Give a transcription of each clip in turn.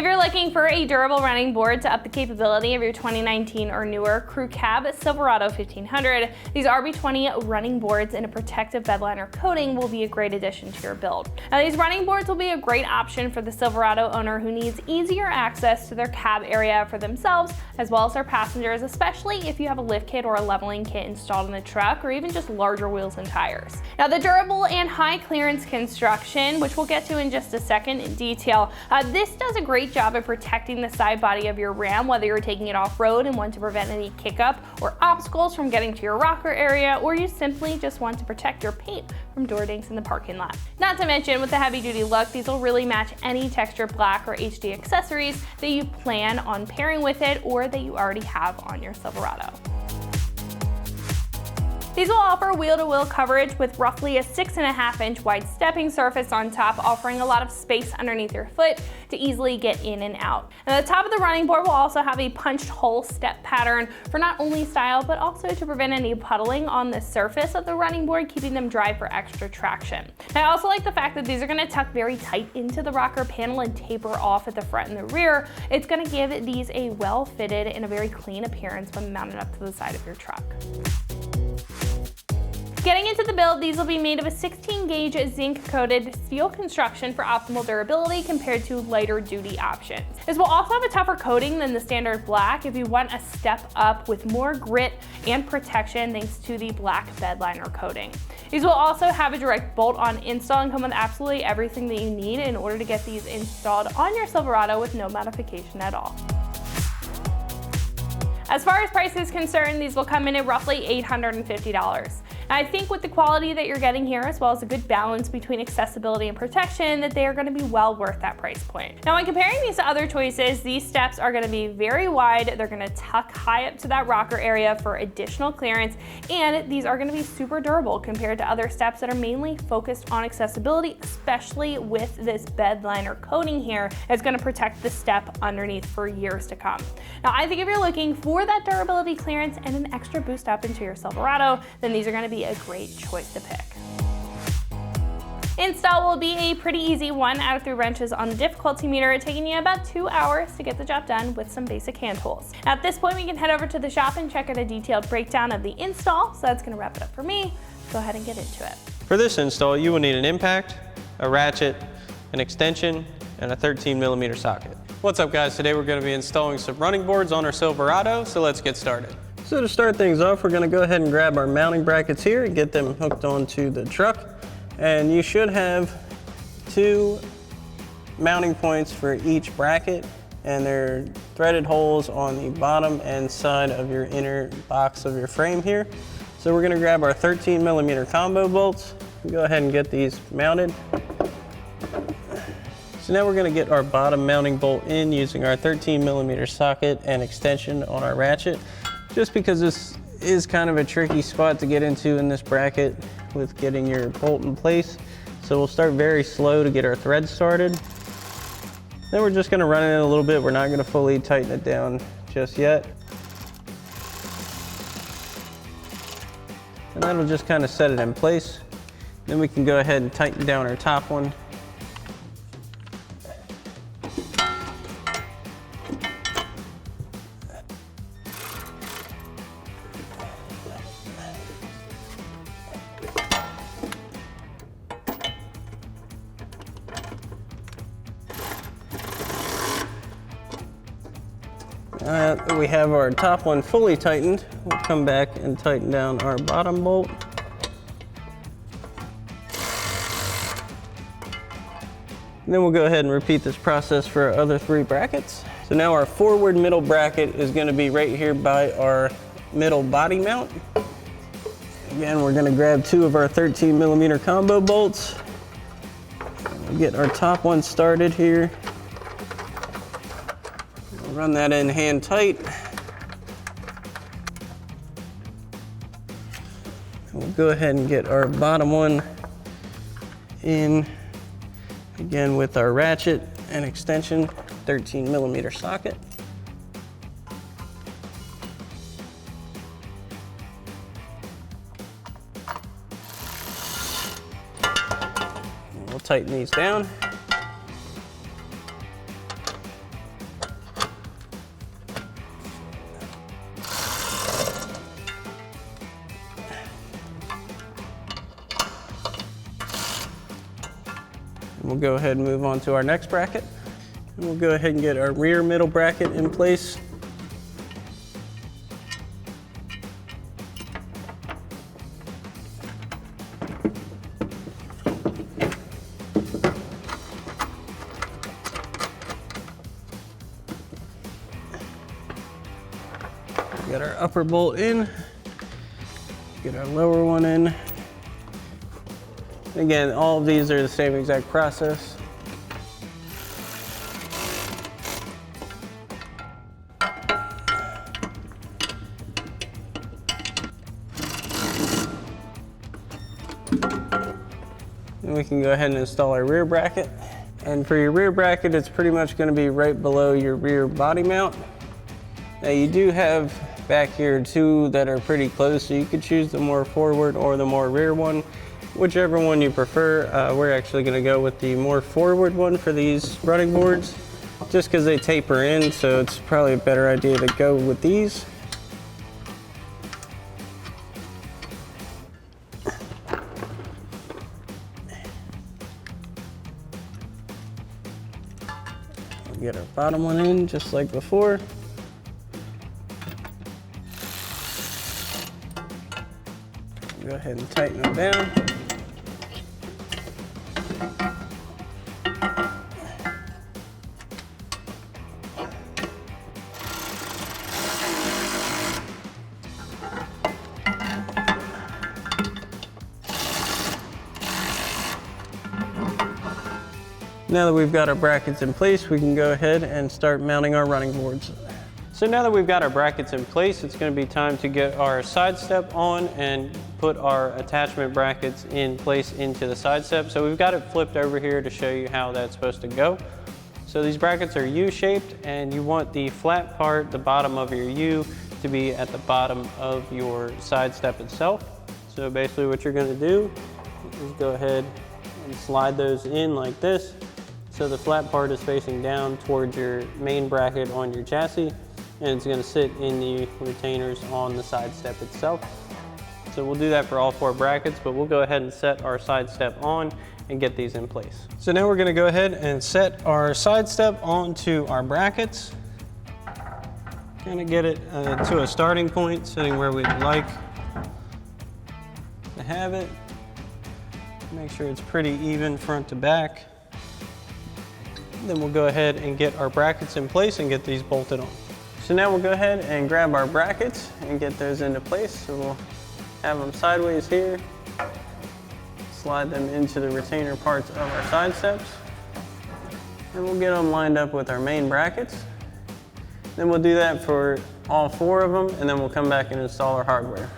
If you're looking for a durable running board to up the capability of your 2019 or newer Crew Cab Silverado 1500, these RB20 running boards in a protective bedliner coating will be a great addition to your build. Now, these running boards will be a great option for the Silverado owner who needs easier access to their cab area for themselves as well as their passengers, especially if you have a lift kit or a leveling kit installed in the truck or even just larger wheels and tires. Now, the durable and high clearance construction, which we'll get to in just a second in detail, this does a great job of protecting the side body of your Ram, whether you're taking it off-road and want to prevent any kick-up or obstacles from getting to your rocker area, or you simply just want to protect your paint from door dinks in the parking lot. Not to mention, with the heavy-duty look, these will really match any textured black or HD accessories that you plan on pairing with it or that you already have on your Silverado. These will offer wheel-to-wheel coverage with roughly a 6.5-inch wide stepping surface on top, offering a lot of space underneath your foot to easily get in and out. And the top of the running board will also have a punched hole step pattern for not only style, but also to prevent any puddling on the surface of the running board, keeping them dry for extra traction. Now, I also like the fact that these are going to tuck very tight into the rocker panel and taper off at the front and the rear. It's going to give these a well-fitted and a very clean appearance when mounted up to the side of your truck. Getting into the build, these will be made of a 16-gauge zinc-coated steel construction for optimal durability compared to lighter duty options. This will also have a tougher coating than the standard black if you want a step up with more grit and protection thanks to the black bedliner coating. These will also have a direct bolt-on install and come with absolutely everything that you need in order to get these installed on your Silverado with no modification at all. As far as price is concerned, these will come in at roughly $850. I think with the quality that you're getting here, as well as a good balance between accessibility and protection, that they are going to be well worth that price point. Now, when comparing these to other choices, these steps are going to be very wide. They're going to tuck high up to that rocker area for additional clearance, and these are going to be super durable compared to other steps that are mainly focused on accessibility, especially with this bed liner coating here. It's going to protect the step underneath for years to come. Now, I think if you're looking for that durability, clearance, and an extra boost up into your Silverado, then these are going to be a great choice to pick. Install will be a pretty easy 1 out of 3 wrenches on the difficulty meter, taking you about 2 hours to get the job done with some basic hand tools. At this point, we can head over to the shop and check out a detailed breakdown of the install. So that's going to wrap it up for me. Go ahead and get into it. For this install, you will need an impact, a ratchet, an extension, and a 13mm socket. What's up, guys? Today we're going to be installing some running boards on our Silverado, so let's get started. So to start things off, we're going to go ahead and grab our mounting brackets here and get them hooked onto the truck. And you should have 2 mounting points for each bracket, and they're threaded holes on the bottom and side of your inner box of your frame here. So we're going to grab our 13mm combo bolts and go ahead and get these mounted. So now we're going to get our bottom mounting bolt in using our 13mm socket and extension on our ratchet. Just because this is kind of a tricky spot to get into in this bracket with getting your bolt in place. So we'll start very slow to get our thread started. Then we're just going to run it in a little bit. We're not going to fully tighten it down just yet. And that'll just kind of set it in place. Then we can go ahead and tighten down our top one. We have our top one fully tightened. We'll come back and tighten down our bottom bolt. And then we'll go ahead and repeat this process for our other 3 brackets. So now our forward middle bracket is going to be right here by our middle body mount. Again, we're going to grab 2 of our 13mm combo bolts. We'll get our top one started here. Run that in hand tight. We'll go ahead and get our bottom one in, again with our ratchet and extension, 13mm socket. We'll tighten these down. We'll go ahead and move on to our next bracket. And we'll go ahead and get our rear middle bracket in place. Get our upper bolt in, get our lower one in. Again, all of these are the same exact process. And we can go ahead and install our rear bracket. And for your rear bracket, it's pretty much going to be right below your rear body mount. Now you do have back here two that are pretty close, so you could choose the more forward or the more rear one, whichever one you prefer. We're actually going to go with the more forward one for these running boards, just because they taper in, so it's probably a better idea to go with these. We'll get our bottom one in just like before. Go ahead and tighten them down. Now that we've got our brackets in place, we can go ahead and start mounting our running boards. So now that we've got our brackets in place, it's going to be time to get our side step on and put our attachment brackets in place into the side step. So we've got it flipped over here to show you how that's supposed to go. So these brackets are U-shaped, and you want the flat part, the bottom of your U, to be at the bottom of your side step itself. So basically what you're going to do is go ahead and slide those in like this. So the flat part is facing down towards your main bracket on your chassis, and it's going to sit in the retainers on the side step itself. So we'll do that for all 4 brackets, but we'll go ahead and set our side step on and get these in place. So now we're going to go ahead and set our side step onto our brackets. Kind of get it to a starting point, sitting where we'd like to have it. Make sure it's pretty even front to back. Then we'll go ahead and get our brackets in place and get these bolted on. So now we'll go ahead and grab our brackets and get those into place. So we'll have them sideways here, slide them into the retainer parts of our side steps, and we'll get them lined up with our main brackets. Then we'll do that for all 4 of them, and then we'll come back and install our hardware.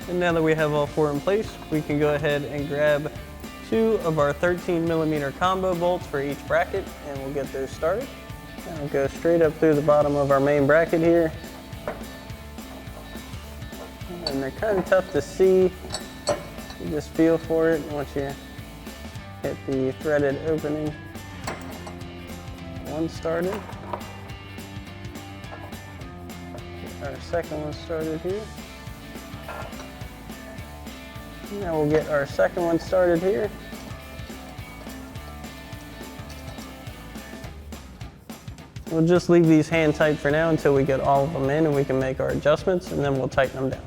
And now that we have all 4 in place, we can go ahead and grab 2 of our 13mm combo bolts for each bracket, and we'll get those started. And we'll go straight up through the bottom of our main bracket here. And they're kind of tough to see. You just feel for it once you hit the threaded opening. One started. Get our second one started here. Now we'll get our second one started here. We'll just leave these hand tight for now until we get all of them in and we can make our adjustments, and then we'll tighten them down.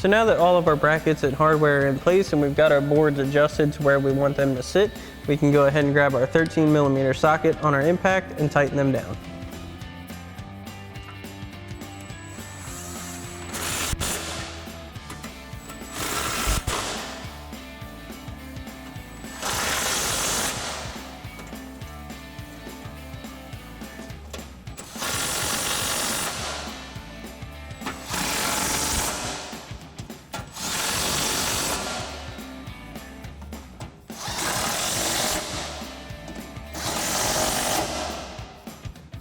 So now that all of our brackets and hardware are in place and we've got our boards adjusted to where we want them to sit, we can go ahead and grab our 13mm socket on our impact and tighten them down.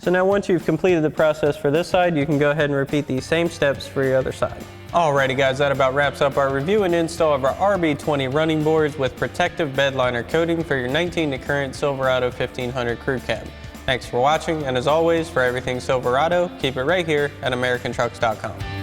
So now once you've completed the process for this side, you can go ahead and repeat these same steps for your other side. Alrighty guys, that about wraps up our review and install of our RB20 running boards with protective bed liner coating for your 19 to current Silverado 1500 crew cab. Thanks for watching, and as always, for everything Silverado, keep it right here at AmericanTrucks.com.